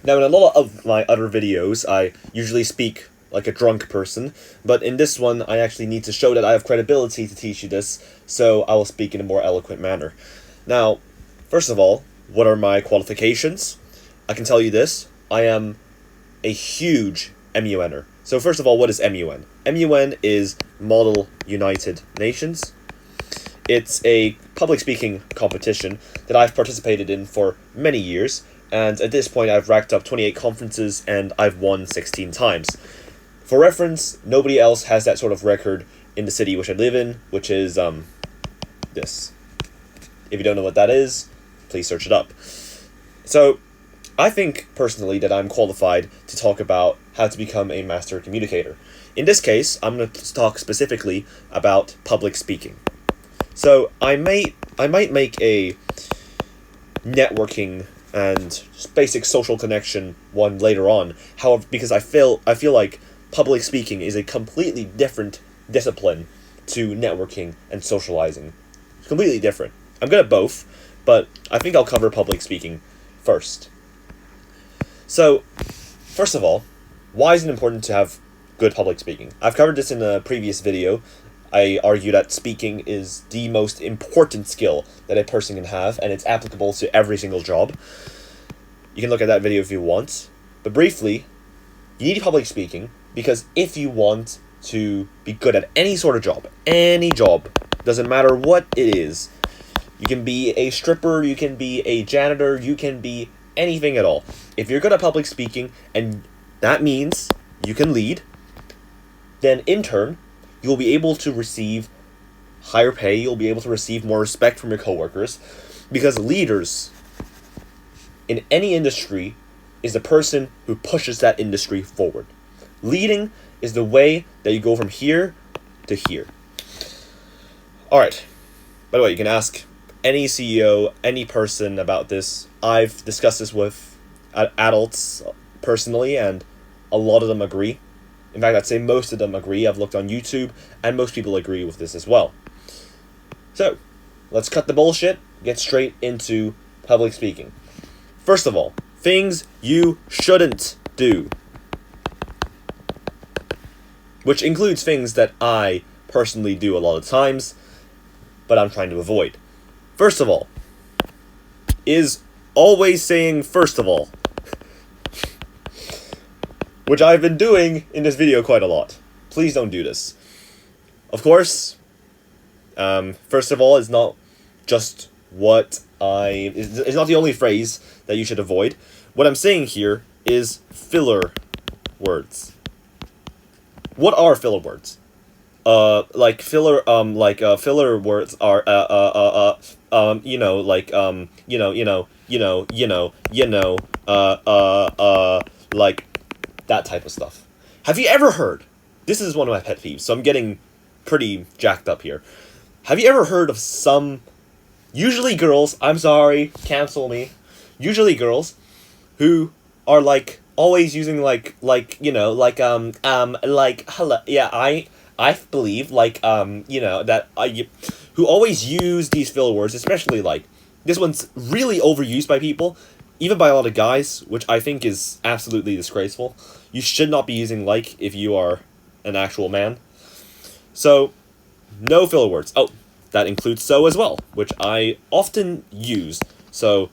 Now, in a lot of my other videos, I usually speak like a drunk person, but in this one, I actually need to show that I have credibility to teach you this, so I will speak in a more eloquent manner. Now, first of all, what are my qualifications? I can tell you this, I am a huge MUNer. So first of all, what is MUN? MUN is Model United Nations. It's a public speaking competition that I've participated in for many years, and at this point I've racked up 28 conferences and I've won 16 times. For reference, nobody else has that sort of record in the city which I live in, which is, this. If you don't know what that is, please search it up. So, I think, personally, that I'm qualified to talk about how to become a master communicator. In this case, I'm going to talk specifically about public speaking. So, I might make a networking and basic social connection one later on. However, because I feel like public speaking is a completely different discipline to networking and socializing. It's completely different. I'm good at both, but I think I'll cover public speaking first. So, first of all, why is it important to have good public speaking? I've covered this in a previous video. I argue that speaking is the most important skill that a person can have, and it's applicable to every single job. You can look at that video if you want. But briefly, you need public speaking because if you want to be good at any sort of job, any job, doesn't matter what it is, you can be a stripper, you can be a janitor, you can be anything at all. If you're good at public speaking, and that means you can lead, then in turn, you'll be able to receive higher pay, you'll be able to receive more respect from your coworkers, because leaders in any industry is the person who pushes that industry forward. Leading is the way that you go from here to here. Alright, by the way, you can ask any CEO, any person about this. I've discussed this with adults personally, and a lot of them agree. In fact, I'd say most of them agree. I've looked on YouTube, and most people agree with this as well. So, let's cut the bullshit, get straight into public speaking. First of all, things you shouldn't do. Which includes things that I personally do a lot of times, but I'm trying to avoid. First of all, is always saying first of all. Which I've been doing in this video quite a lot. Please don't do this. Of course, first of all is not just it's not the only phrase that you should avoid. What I'm saying here is filler words. What are filler words? Filler words are, like that type of stuff. Have you ever heard, this is one of my pet peeves, so I'm getting pretty jacked up here. Have you ever heard of some, usually girls, I'm sorry, cancel me, usually girls, who are like, always using hello, yeah, I believe, who always use these filler words, especially this one's really overused by people, even by a lot of guys, which I think is absolutely disgraceful. You should not be using if you are an actual man. So, no filler words. Oh, that includes so as well, which I often use. So,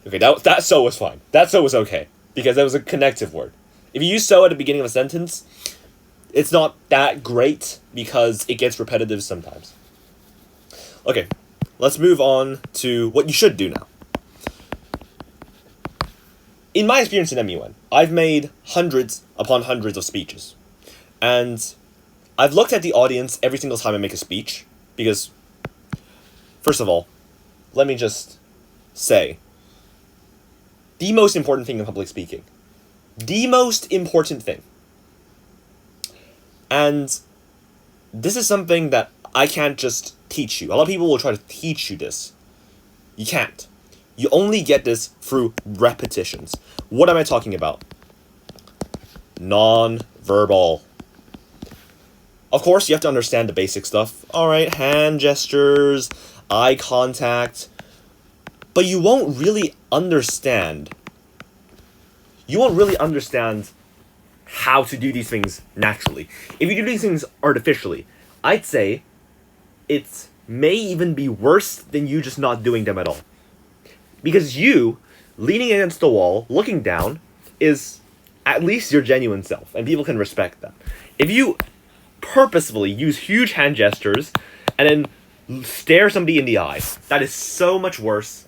okay, that so was fine. That so was okay, because that was a connective word. If you use so at the beginning of a sentence, it's not that great, because it gets repetitive sometimes. Okay, let's move on to what you should do now. In my experience in MUN, I've made hundreds upon hundreds of speeches. And I've looked at the audience every single time I make a speech, because, first of all, let me just say, the most important thing in public speaking, the most important thing, and this is something that I can't just teach you. A lot of people will try to teach you this. You can't. You only get this through repetitions. What am I talking about? Non-verbal. Of course, you have to understand the basic stuff. Alright, hand gestures, eye contact. But you won't really understand you won't really understand how to do these things naturally. If you do these things artificially, I'd say it may even be worse than you just not doing them at all. Because you, leaning against the wall, looking down, is at least your genuine self, and people can respect that. If you purposefully use huge hand gestures and then stare somebody in the eye, that is so much worse,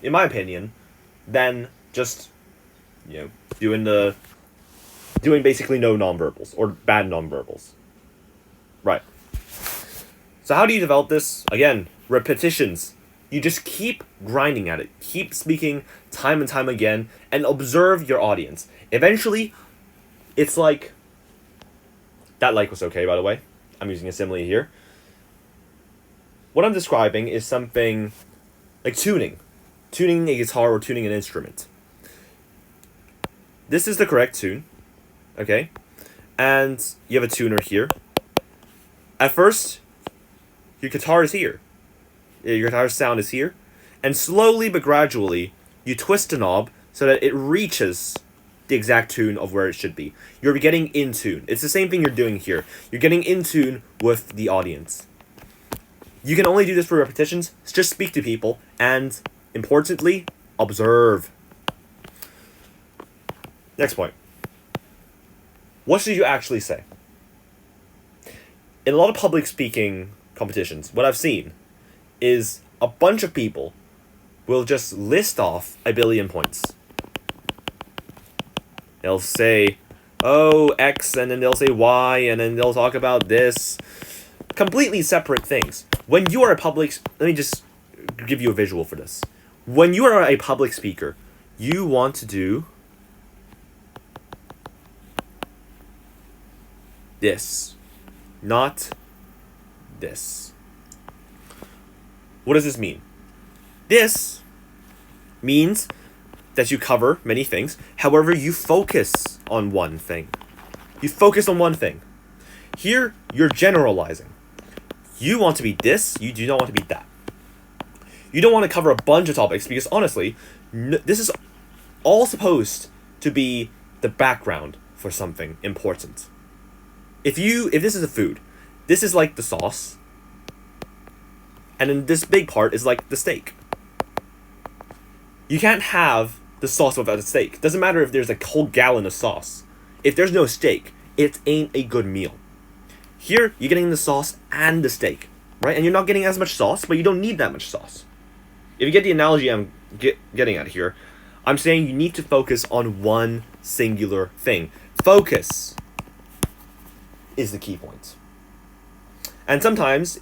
in my opinion, than just, doing basically no nonverbals, or bad nonverbals. Right. So how do you develop this? Again, repetitions. You just keep grinding at it. Keep speaking time and time again, and observe your audience. Eventually, it's like... That like was okay, by the way. I'm using a simile here. What I'm describing is something like tuning. Tuning a guitar or tuning an instrument. This is the correct tune. Okay? And you have a tuner here. At first, your guitar is here. Your guitar's sound is here. And slowly but gradually, you twist the knob so that it reaches the exact tune of where it should be. You're getting in tune. It's the same thing you're doing here. You're getting in tune with the audience. You can only do this for repetitions. Just speak to people. And, importantly, observe. Next point. What should you actually say? In a lot of public speaking competitions, what I've seen is a bunch of people will just list off a billion points. They'll say, oh, X, and then they'll say Y, and then they'll talk about this. Completely separate things. When you are a public... Let me just give you a visual for this. When you are a public speaker, you want to do this, not this. What does this mean? This means that you cover many things. However, you focus on one thing. You focus on one thing. Here, you're generalizing. You want to be this, you do not want to be that. You don't want to cover a bunch of topics because, honestly, this is all supposed to be the background for something important. If this is a food, this is like the sauce, and then this big part is like the steak. You can't have the sauce without the steak. Doesn't matter if there's a whole gallon of sauce. If there's no steak, it ain't a good meal. Here, you're getting the sauce and the steak, right? And you're not getting as much sauce, but you don't need that much sauce. If you get the analogy I'm getting at here, I'm saying you need to focus on one singular thing. Focus is the key point. And sometimes,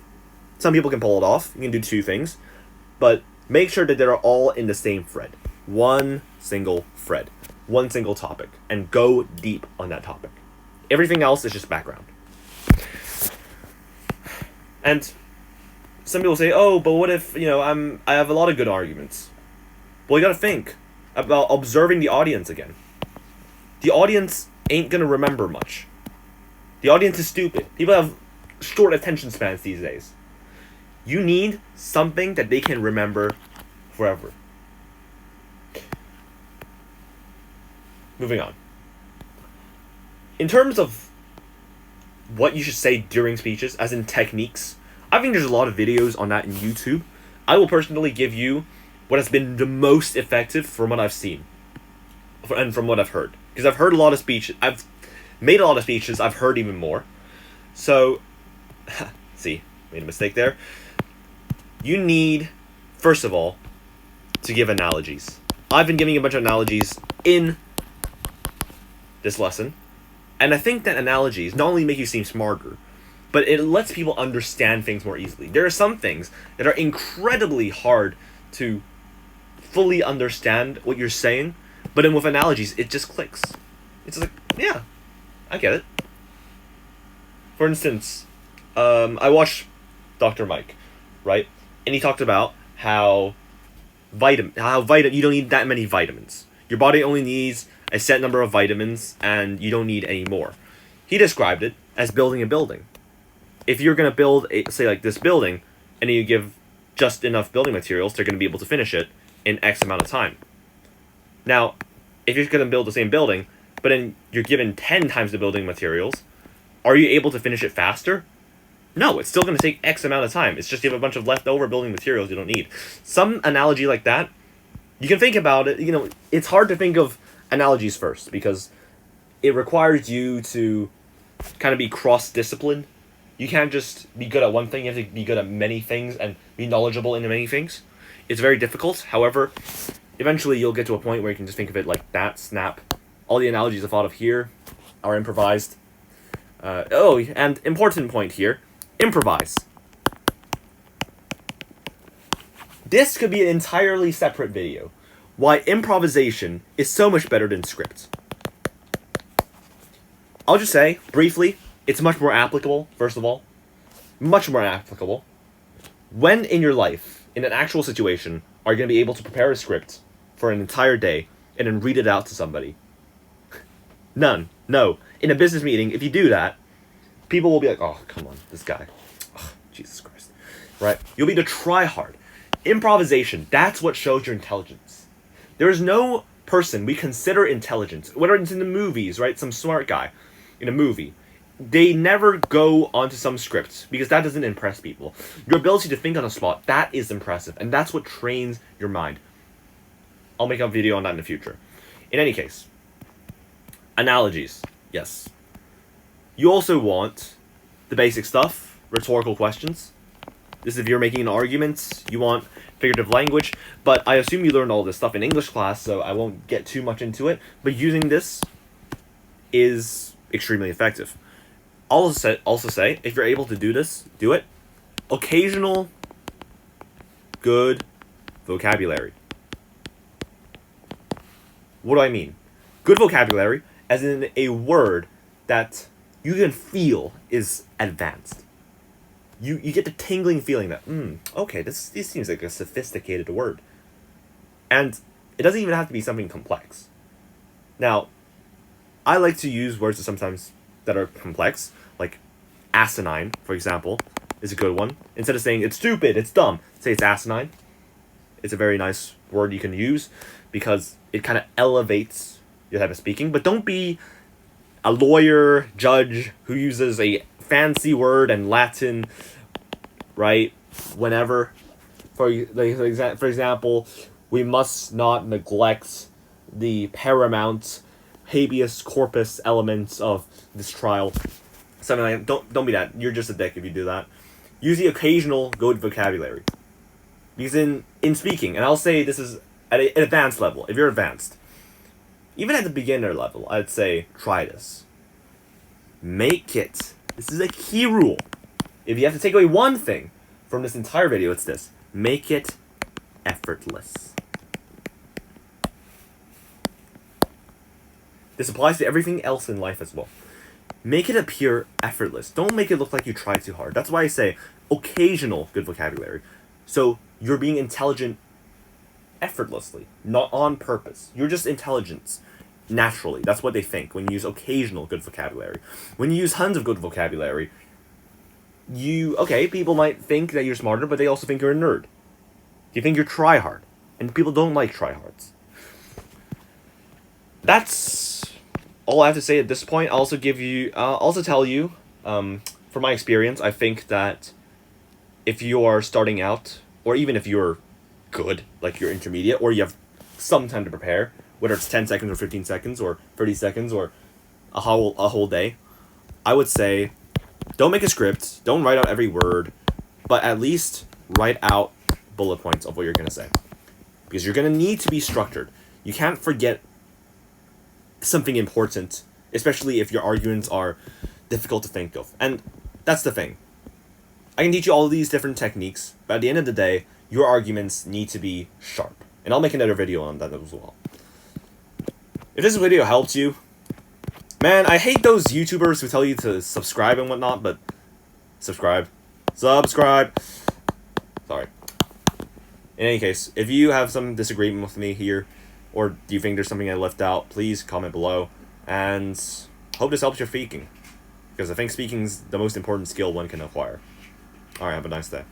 some people can pull it off. You can do two things. But make sure that they're all in the same thread. One single thread. One single topic. And go deep on that topic. Everything else is just background. And some people say, oh, but what if, I have a lot of good arguments. Well, you gotta think about observing the audience again. The audience ain't gonna remember much. The audience is stupid. People have short attention spans these days. You need something that they can remember forever. Moving on. In terms of what you should say during speeches, as in techniques, I think there's a lot of videos on that in YouTube. I will personally give you what has been the most effective from what I've seen. And from what I've heard. Because I've heard a lot of speeches. I've made a lot of speeches. I've heard even more. So, see, made a mistake there. You need, first of all, to give analogies. I've been giving a bunch of analogies in this lesson. And I think that analogies not only make you seem smarter, but it lets people understand things more easily. There are some things that are incredibly hard to fully understand what you're saying, but then with analogies, it just clicks. It's like, yeah, I get it. For instance, I watched Dr. Mike, right? And he talked about how you don't need that many vitamins. Your body only needs a set number of vitamins, and you don't need any more. He described it as building a building. If you're going to build, say, like this building, and you give just enough building materials, they're going to be able to finish it in X amount of time. Now, if you're going to build the same building, but then you're given 10 times the building materials, are you able to finish it faster? No, it's still going to take X amount of time. It's just you have a bunch of leftover building materials you don't need. Some analogy like that, you can think about it. It's hard to think of analogies first because it requires you to kind of be cross-disciplined. You can't just be good at one thing. You have to be good at many things and be knowledgeable in many things. It's very difficult. However, eventually you'll get to a point where you can just think of it like that, snap. All the analogies I thought of here are improvised. And important point here, improvise. This could be an entirely separate video. Why improvisation is so much better than scripts. I'll just say, briefly, it's much more applicable, first of all. Much more applicable. When in your life, in an actual situation, are you going to be able to prepare a script for an entire day and then read it out to somebody? None. No. In a business meeting, if you do that, people will be like, oh, come on, this guy. Oh, Jesus Christ. Right? You'll be to try hard. Improvisation, that's what shows your intelligence. There is no person we consider intelligent, whether it's in the movies, right? Some smart guy in a movie. They never go onto some script because that doesn't impress people. Your ability to think on the spot, that is impressive. And that's what trains your mind. I'll make a video on that in the future. In any case, analogies. Yes. You also want the basic stuff, rhetorical questions. This is if you're making an argument, you want figurative language, but I assume you learned all this stuff in English class, so I won't get too much into it, but using this is extremely effective. I'll also say, if you're able to do this, do it. Occasional good vocabulary. What do I mean? Good vocabulary, as in a word that you can feel is advanced. You get the tingling feeling that, okay, this seems like a sophisticated word. And it doesn't even have to be something complex. Now, I like to use words sometimes that are complex, like asinine, for example, is a good one. Instead of saying it's stupid, it's dumb, say it's asinine. It's a very nice word you can use because it kind of elevates your type of speaking. But don't be a lawyer, judge, who uses a fancy word and Latin, right, whenever. For example, we must not neglect the paramount habeas corpus elements of this trial. Something like that. Don't be that. You're just a dick if you do that. Use the occasional good vocabulary. Because in speaking, and I'll say this is at an advanced level, if you're advanced, even at the beginner level, I'd say try this. Make it. This is a key rule. If you have to take away one thing from this entire video, it's this. Make it effortless. This applies to everything else in life as well. Make it appear effortless. Don't make it look like you try too hard. That's why I say occasional good vocabulary. So you're being intelligent effortlessly, not on purpose. You're just intelligence naturally. That's what they think when you use occasional good vocabulary. When you use tons of good vocabulary, people might think that you're smarter, but they also think you're a nerd. You think you're try hard, and people don't like tryhards. That's all I have to say at this point. I'll also tell you, from my experience, I think that if you are starting out, or even if you're good, like you're intermediate, or you have some time to prepare, whether it's 10 seconds or 15 seconds or 30 seconds or a whole day, I would say don't make a script, don't write out every word, but at least write out bullet points of what you're going to say. Because you're going to need to be structured. You can't forget something important, especially if your arguments are difficult to think of. And that's the thing. I can teach you all these different techniques, but at the end of the day, your arguments need to be sharp. And I'll make another video on that as well. If this video helped you, man, I hate those YouTubers who tell you to subscribe and whatnot, but subscribe. Sorry. In any case, if you have some disagreement with me here, or do you think there's something I left out, please comment below. And hope this helps your speaking, because I think speaking is the most important skill one can acquire. Alright, have a nice day.